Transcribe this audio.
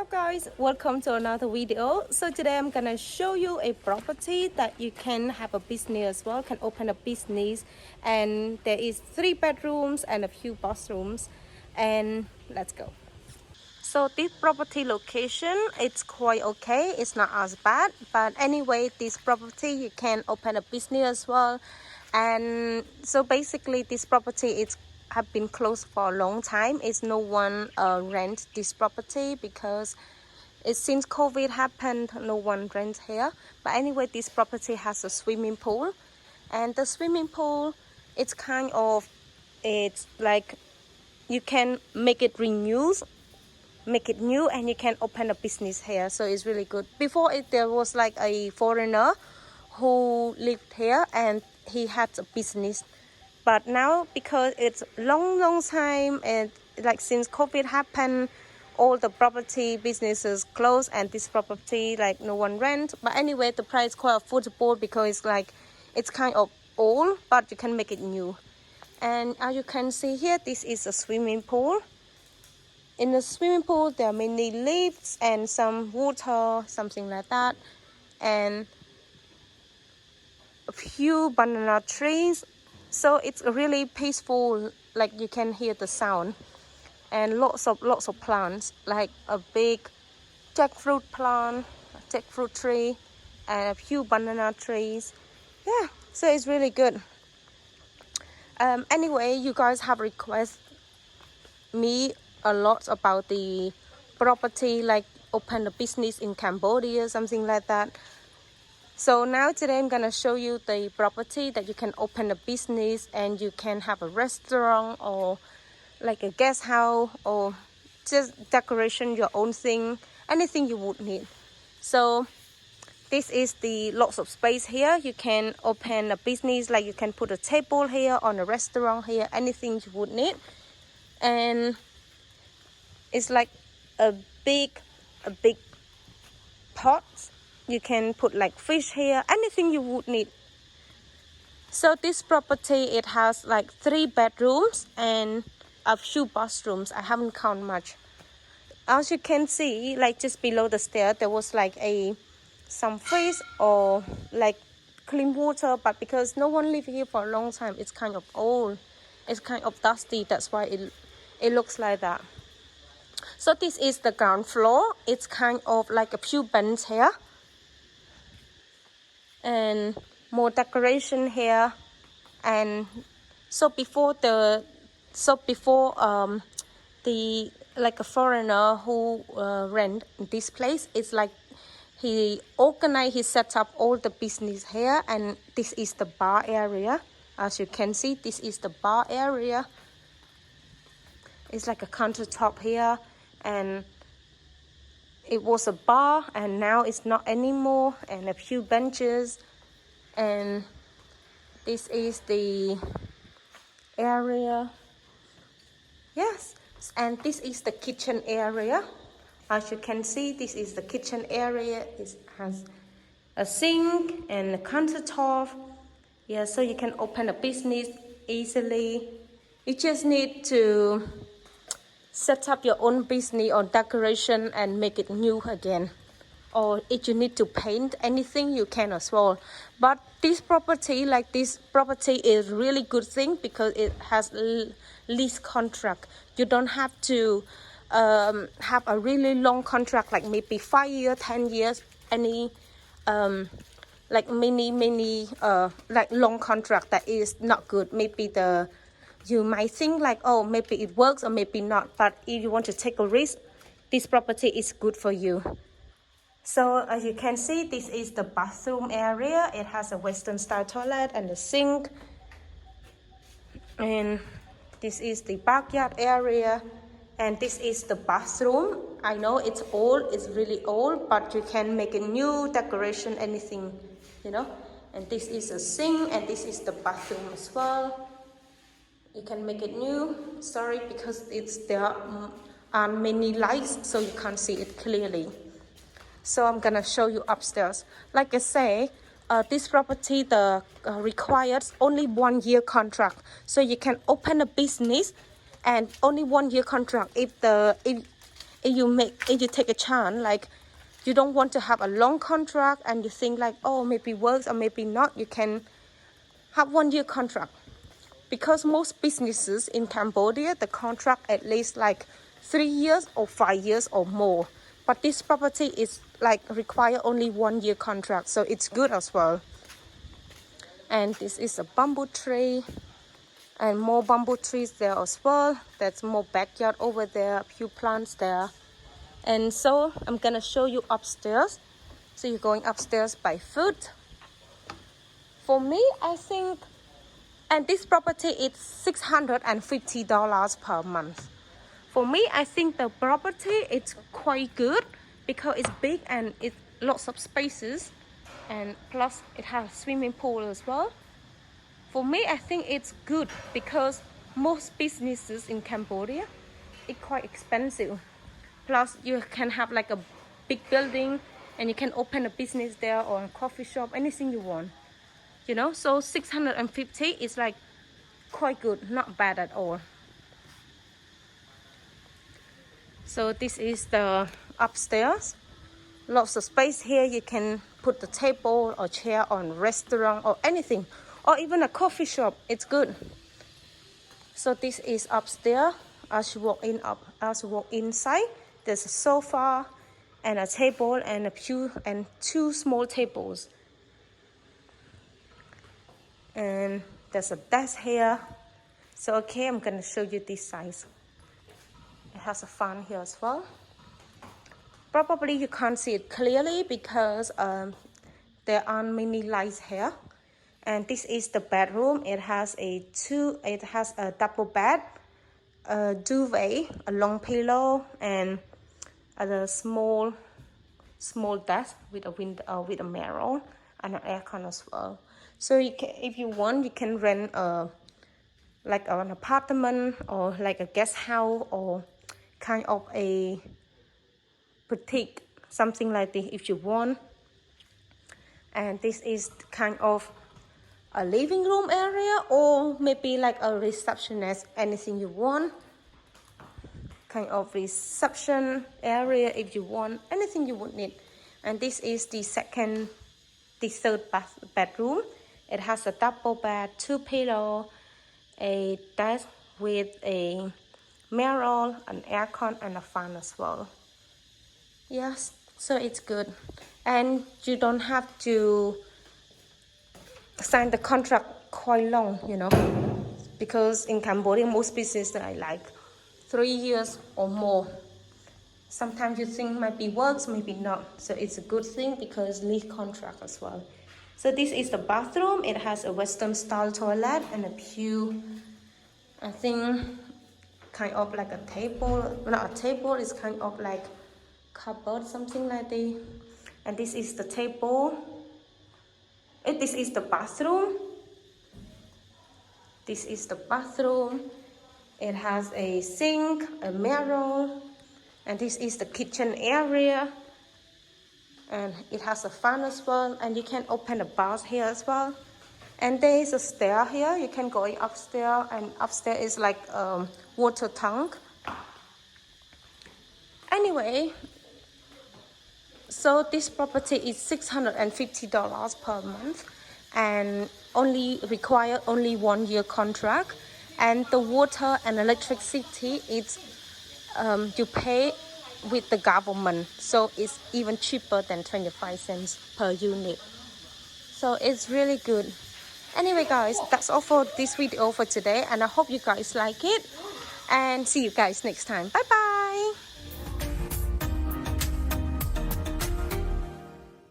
up guys, welcome to another video. So today I'm gonna show you a property that you can have a business as well, can open a business, and there is 3 bedrooms and a few bathrooms, and let's go. So this property location, it's quite okay, it's not as bad, but anyway, this property you can open a business as well. And so basically this property it's have been closed for a long time. It's no one rent this property because since COVID happened, no one rents here. But anyway, this property has a swimming pool, and the swimming pool, it's like you can make it new, and you can open a business here. So it's really good. Before there was like a foreigner who lived here and he had a business. But now, because it's long time, and like since COVID happened, all the property businesses closed, and this property like no one rent. But anyway, the price quite affordable because it's kind of old, but you can make it new. And as you can see here, this is a swimming pool. In the swimming pool, there are many lifts and some water, something like that, and a few banana trees. So it's really peaceful, like you can hear the sound, and lots of plants, like a big jackfruit plant, jackfruit tree, and a few banana trees. Yeah, so it's really good. Anyway, you guys have requested me a lot about the property, like open a business in Cambodia, something like that. So now today I'm gonna show you the property that you can open a business, and you can have a restaurant or like a guest house, or just decoration your own thing, anything you would need. So this is the lots of space here. You can open a business, like you can put a table here on a restaurant here, anything you would need. And it's like a big pot. You can put like fish here, anything you would need. So this property, it has like 3 bedrooms and a few bathrooms. I haven't counted much. As you can see, like just below the stair, there was like some fish or like clean water, but because no one lived here for a long time, it's kind of old, it's kind of dusty. That's why it looks like that. So this is the ground floor. It's kind of like a few benches here, and more decoration here. And so before the like a foreigner who rent this place, it's like he set up all the business here. And this is the bar area. As you can see, this is the bar area. It's like a countertop here, and it was a bar, and now it's not anymore, and a few benches. And this is the area. Yes, and this is the kitchen area. As you can see, this is the kitchen area. It has a sink and a countertop. Yeah, so you can open a business easily. You just need to set up your own business or decoration and make it new again. Or if you need to paint anything, you can as well. But this property is really good thing because it has lease contract. You don't have to have a really long contract, like maybe 5 years, 10 years, any like many like long contract that is not good. Maybe you might think like, oh, maybe it works or maybe not. But if you want to take a risk, this property is good for you. So as you can see, this is the bathroom area. It has a Western style toilet and a sink. And this is the backyard area. And this is the bathroom. I know it's old, it's really old, but you can make a new decoration, anything, you know. And this is a sink, and this is the bathroom as well. You can make it new. Sorry, because there are many lights, so you can't see it clearly. So I'm gonna show you upstairs. Like I say, this property requires only 1 year contract, so you can open a business and only 1 year contract. If if you take a chance, like you don't want to have a long contract and you think like, oh, maybe works or maybe not, you can have 1 year contract. Because most businesses in Cambodia, the contract at least like 3 years or 5 years or more. But this property is like require only 1 year contract, so it's good as well. And this is a bamboo tree, and more bamboo trees there as well. There's more backyard over there, a few plants there. And so I'm gonna show you upstairs. So you're going upstairs by foot. For me, I think, and this property is $650 per month. For me, I think the property is quite good because it's big and it's lots of spaces, and plus it has a swimming pool as well. For me, I think it's good because most businesses in Cambodia, it's quite expensive. Plus, you can have like a big building and you can open a business there or a coffee shop, anything you want. You know, so 650 is like quite good, not bad at all. So this is the upstairs. Lots of space here. You can put the table or chair on restaurant or anything, or even a coffee shop. It's good. So this is upstairs. As you walk inside, there's a sofa and a table and a pew and 2 small tables. And there's a desk here. So okay, I'm gonna show you this size. It has a fan here as well. Probably you can't see it clearly because there aren't many lights here. And this is the bedroom. It has a double bed, a duvet, a long pillow, and a small desk with a window with a mirror and an aircon as well. So you can, if you want, you can rent like an apartment or like a guest house or kind of a boutique, something like this if you want. And this is kind of a living room area or maybe like a receptionist, anything you want. Kind of reception area if you want, anything you would need. And this is the third bedroom. It has a double bed, 2 pillows, a desk with a mirror, an aircon, and a fan as well. Yes, so it's good. And you don't have to sign the contract quite long, you know, because in Cambodia, most businesses are like 3 years or more. Sometimes you think maybe works, maybe not. So it's a good thing because lease contract as well. So this is the bathroom. It has a Western style toilet and a pew. I think kind of like a table, not a table, it's kind of like cupboard, something like that. And this is the table. This is the bathroom. This is the bathroom. It has a sink, a mirror, and this is the kitchen area. And it has a fan as well, and you can open a bath here as well. And there is a stair here. You can go upstairs, and upstairs is like a water tank. Anyway, so this property is $650 per month and require only 1 year contract. And the water and electricity, it's you pay with the government, so it's even cheaper than 25 cents per unit. So it's really good. Anyway guys, that's all for this video for today, and I hope you guys like it, and see you guys next time. Bye bye.